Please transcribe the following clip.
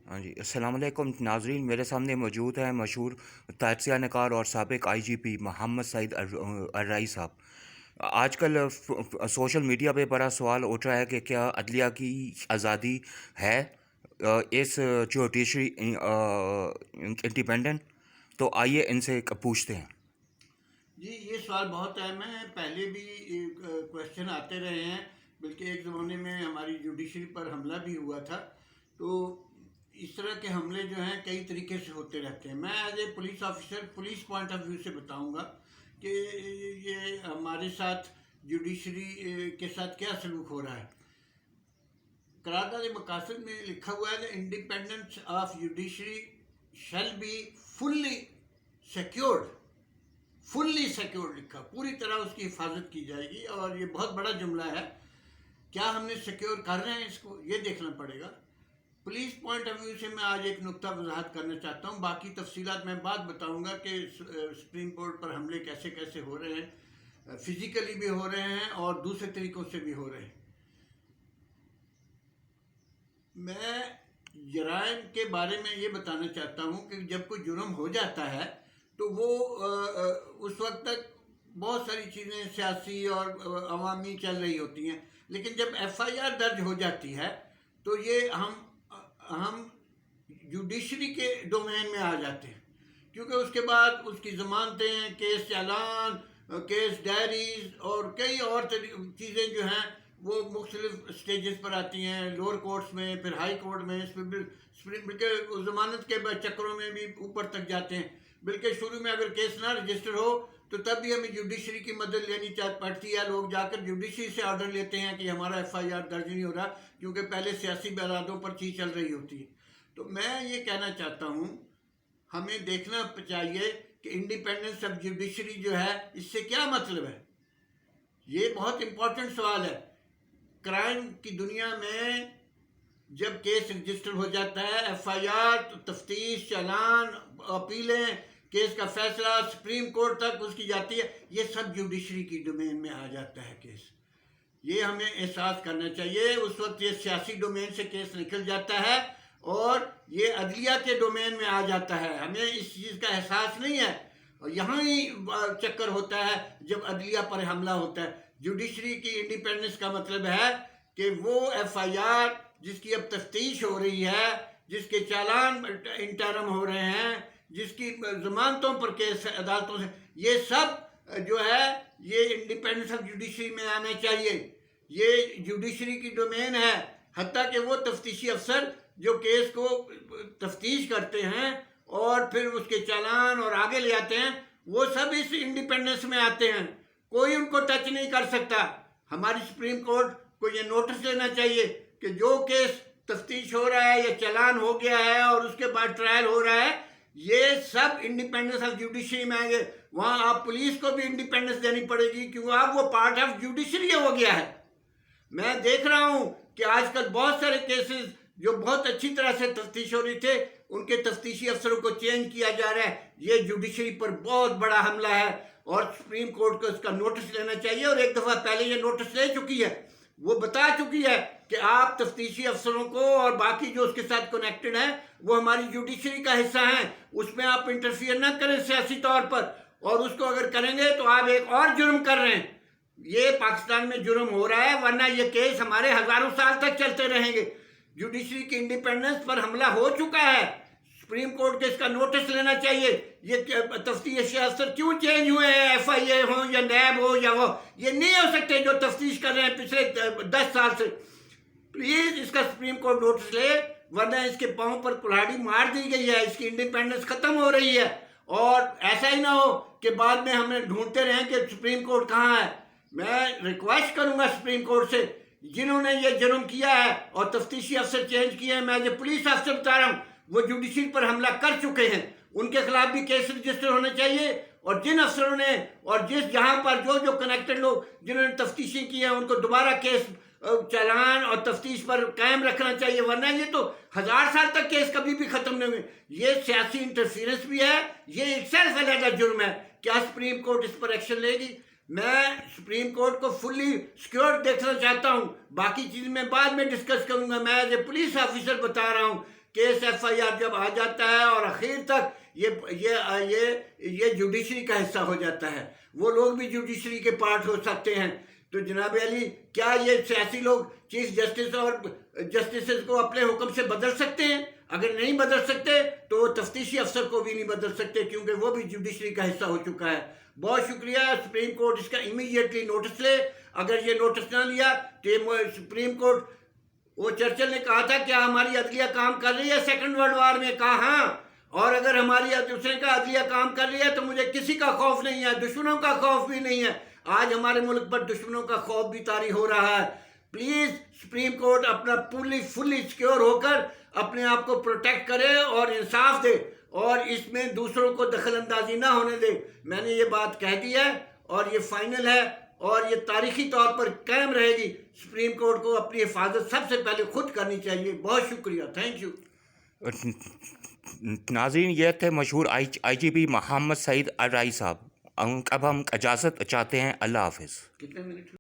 ہاں جی، السلام علیکم ناظرین، میرے سامنے موجود ہیں مشہور تجزیہ نگار اور سابق آئی جی پی محمد سعید الرئی صاحب۔ آج کل سوشل میڈیا پہ بڑا سوال اٹھ رہا ہے کہ کیا عدلیہ کی آزادی ہے اس جوڈیشری انڈیپینڈنٹ؟ تو آئیے ان سے پوچھتے ہیں۔ جی، یہ سوال بہت اہم ہے۔ پہلے بھی کوشچن آتے رہے ہیں، بلکہ ایک زمانے میں ہماری جوڈیشری پر حملہ بھی ہوا تھا۔ تو اس طرح کے حملے جو ہیں کئی طریقے سے ہوتے رہتے ہیں۔ میں as a police officer police point of view سے بتاؤں گا کہ یہ ہمارے ساتھ جوڈیشری کے ساتھ کیا سلوک ہو رہا ہے۔ قرارداد مقاصد میں لکھا ہوا ہے کہ independence of judiciary shall be fully secured لکھا، پوری طرح اس کی حفاظت کی جائے گی، اور یہ بہت بڑا جملہ ہے۔ کیا ہم نے سیکیور کر رہے ہیں اس کو، یہ دیکھنا پڑے گا۔ پولیس پوائنٹ آف ویو سے میں آج ایک نقطہ وضاحت کرنا چاہتا ہوں، باقی تفصیلات میں بعد بتاؤں گا کہ سپریم کورٹ پر حملے کیسے کیسے ہو رہے ہیں، فزیکلی بھی ہو رہے ہیں اور دوسرے طریقوں سے بھی ہو رہے ہیں۔ میں جرائم کے بارے میں یہ بتانا چاہتا ہوں کہ جب کوئی جرم ہو جاتا ہے تو وہ اس وقت تک بہت ساری چیزیں سیاسی اور عوامی چل رہی ہوتی ہیں، لیکن جب ایف آئی آر درج ہو جاتی ہے تو یہ ہم جوڈیشری کے ڈومین میں آ جاتے ہیں، کیونکہ اس کے بعد اس کی ضمانتیں، کیس چالان، کیس ڈائریز اور کئی اور چیزیں جو ہیں وہ مختلف سٹیجز پر آتی ہیں، لوور کورٹس میں، پھر ہائی کورٹ میں، بلکہ ضمانت کے چکروں میں بھی اوپر تک جاتے ہیں۔ بلکہ شروع میں اگر کیس نہ رجسٹر ہو تو تب بھی ہمیں جوڈیشری کی مدد لینی پڑتی ہے۔ لوگ جا کر جوڈیشری سے آرڈر لیتے ہیں کہ ہمارا ایف آئی آر درج نہیں ہو رہا، کیونکہ پہلے سیاسی بلادوں پر چیز چل رہی ہوتی ہے۔ تو میں یہ کہنا چاہتا ہوں، ہمیں دیکھنا چاہیے کہ انڈیپینڈنس آف جوڈیشری جو ہے اس سے کیا مطلب ہے۔ یہ بہت امپورٹنٹ سوال ہے۔ کرائم کی دنیا میں جب کیس رجسٹر ہو جاتا ہے، ایف آئی آر، تفتیش، چالان، اپیلیں، کیس کا فیصلہ سپریم کورٹ تک اس کی جاتی ہے، یہ سب جوڈیشری کی ڈومین میں آ جاتا ہے کیس۔ یہ ہمیں احساس کرنا چاہیے۔ اس وقت یہ سیاسی ڈومین سے کیس نکل جاتا ہے اور یہ عدلیہ کے ڈومین میں آ جاتا ہے۔ ہمیں اس چیز کا احساس نہیں ہے، اور یہاں ہی چکر ہوتا ہے جب عدلیہ پر حملہ ہوتا ہے۔ جوڈیشری کی انڈیپینڈنس کا مطلب ہے کہ وہ ایف آئی آر جس کی اب تفتیش ہو رہی ہے، جس کے چالان انٹرم ہو رہے ہیں، جس کی ضمانتوں پر کیس عدالتوں سے، یہ سب جو ہے یہ انڈیپینڈنس آف جوڈیشری میں آنا چاہیے۔ یہ جوڈیشری کی ڈومین ہے، حتیٰ کہ وہ تفتیشی افسر جو کیس کو تفتیش کرتے ہیں اور پھر اس کے چالان اور آگے لے آتے ہیں، وہ سب اس انڈیپینڈنس میں آتے ہیں۔ کوئی ان کو ٹچ نہیں کر سکتا۔ ہماری سپریم کورٹ کو یہ نوٹس لینا چاہیے کہ جو کیس تفتیش ہو رہا ہے یا چالان ہو گیا ہے اور اس کے بعد ٹرائل ہو رہا ہے، یہ سب انڈیپینڈنس آف جوڈیشری میں آئیں گے۔ وہاں آپ پولیس کو بھی انڈیپینڈنس دینی پڑے گی، کیونکہ اب وہ پارٹ آف جوڈیشری ہو گیا ہے۔ میں دیکھ رہا ہوں کہ آج کل بہت سارے کیسز جو بہت اچھی طرح سے تفتیش ہو رہے تھے، ان کے تفتیشی افسروں کو چینج کیا جا رہا ہے۔ یہ جوڈیشری پر بہت بڑا حملہ ہے، اور سپریم کورٹ کو اس کا نوٹس لینا چاہیے، اور ایک دفعہ پہلے یہ نوٹس لے چکی ہے۔ وہ بتا چکی ہے کہ آپ تفتیشی افسروں کو اور باقی جو اس کے ساتھ کنیکٹڈ ہیں وہ ہماری جوڈیشری کا حصہ ہیں، اس میں آپ انٹرفیئر نہ کریں سیاسی طور پر، اور اس کو اگر کریں گے تو آپ ایک اور جرم کر رہے ہیں۔ یہ پاکستان میں جرم ہو رہا ہے، ورنہ یہ کیس ہمارے ہزاروں سال تک چلتے رہیں گے۔ جوڈیشری کی انڈیپینڈنس پر حملہ ہو چکا ہے، سپریم کورٹ کے اس کا نوٹس لینا چاہیے۔ یہ تفتیشی افسر کیوں چینج ہوئے ہیں، ایف آئی اے ہوں یا نیب ہو یا وہ، یہ نہیں ہو سکتے جو تفتیش کر رہے ہیں پچھلے 10 سال سے۔ پلیز اس کا سپریم کورٹ نوٹس لے، ورنہ اس کے پاؤں پر کلہاڑی مار دی گئی ہے، اس کی انڈیپینڈنس ختم ہو رہی ہے، اور ایسا ہی نہ ہو کہ بعد میں ہمیں ڈھونڈتے رہیں کہ سپریم کورٹ کہاں ہے۔ میں ریکویسٹ کروں گا سپریم کورٹ سے، جنہوں نے یہ جرم کیا ہے اور تفتیشی افسر چینج کیے ہیں، میں جو پولیس افسر بتا رہا ہوں، وہ جوڈیشری پر حملہ کر چکے ہیں، ان کے خلاف بھی کیس رجسٹر ہونے چاہیے، اور جن افسروں نے اور جہاں پر جو کنیکٹڈ لوگ جنہوں نے تفتیشی کی ہیں، ان کو دوبارہ کیس چالان اور تفتیش پر قائم رکھنا چاہیے، ورنہ یہ تو 1000 سال تک کیس کبھی بھی ختم نہیں ہوئے۔ یہ سیاسی انٹرفیئرنس بھی ہے، یہ ایک سیلف علیحدہ جرم ہے۔ کیا سپریم کورٹ اس پر ایکشن لے گی؟ میں سپریم کورٹ کو فلی سیکیورڈ دیکھنا چاہتا ہوں، باقی چیز میں بعد میں ڈسکس کروں گا۔ میں ایز اے پولیس آفیسر بتا رہا ہوں کیس ایف آئی آر جب آ جاتا ہے اور اخیر تک یہ جوڈیشری کا حصہ ہو جاتا ہے، وہ لوگ بھی جوڈیشری کے پارٹ ہو سکتے ہیں. تو جناب علی، کیا یہ سیاسی لوگ چیف جسٹس اور جسٹسز کو اپنے حکم سے بدل سکتے ہیں؟ اگر نہیں بدل سکتے تو وہ تفتیشی افسر کو بھی نہیں بدل سکتے، کیونکہ وہ بھی جوڈیشری کا حصہ ہو چکا ہے. بہت شکریہ. سپریم کورٹ اس کا امیڈیٹلی نوٹس لے. اگر یہ نوٹس نہ لیا تو یہ سپریم کورٹ، وہ چرچل نے کہا تھا کیا ہماری عدلیہ کام کر رہی ہے سیکنڈ ورلڈ وار میں؟ کہا ہاں. اور اگر ہماری دوسرے کا عدلیہ کام کر رہی ہے تو مجھے کسی کا خوف نہیں ہے، دشمنوں کا خوف بھی نہیں ہے. آج ہمارے ملک پر دشمنوں کا خوف بھی طاری ہو رہا ہے. پلیز سپریم کورٹ اپنا فلی سیکیور ہو کر اپنے آپ کو پروٹیکٹ کرے اور انصاف دے، اور اس میں دوسروں کو دخل اندازی نہ ہونے دے. میں نے یہ بات کہہ دی ہے اور یہ فائنل ہے اور یہ تاریخی طور پر قائم رہے گی. سپریم کورٹ کو اپنی حفاظت سب سے پہلے خود کرنی چاہیے. بہت شکریہ. Thank you. ناظرین، یہ تھے مشہور آئی جی پی محمد سعید الرائیس صاحب. اب ہم اجازت چاہتے ہیں. اللہ حافظ. کتنے منٹ